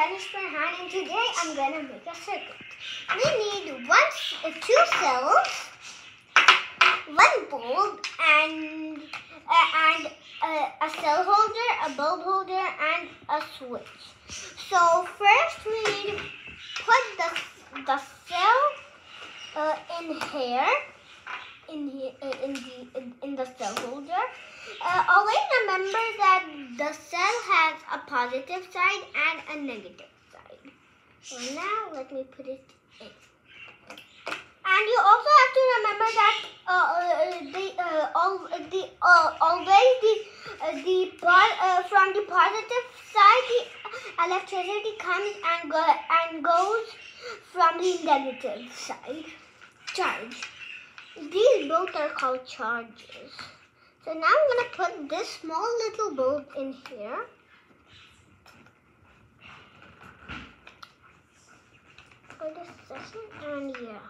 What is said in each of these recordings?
Ganesh Farhan, and today I'm gonna make a circuit. We need two cells, one bulb, and a cell holder, a bulb holder, and a switch. So first we need to put the cell in the cell holder. Always remember that the cell has a positive side and a negative side. So now let me put it in. And you also have to remember that from the positive side, the electricity comes and goes from the negative side. Charge. These both are called charges. So now I'm going to put this small little bulb in here. For this session, and yeah.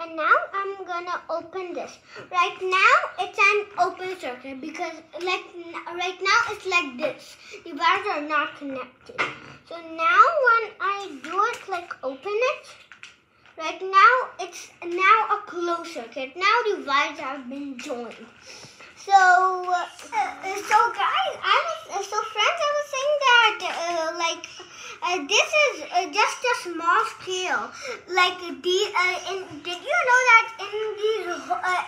And now I'm going to open this. Right now it's an open circuit because right now it's like this. The wires are not connected. So now when I do it, like open it, right now it's now a closed circuit. Now the wires have been joined. So friends, I was saying that this is just a small scale. Like did you know that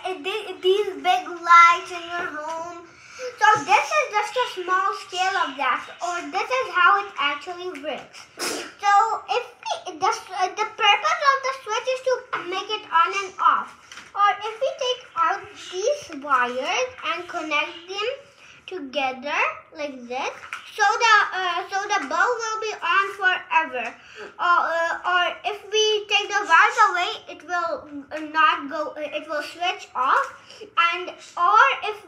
in these big lights in your home? So this is just a small scale of that, or this is how it actually works. So if the purpose of the switch is to make it on and off. Or if we take out these wires and connect them together like this, so the bulb will be on forever. Or if we take the wires away, it will not go. It will switch off. Or if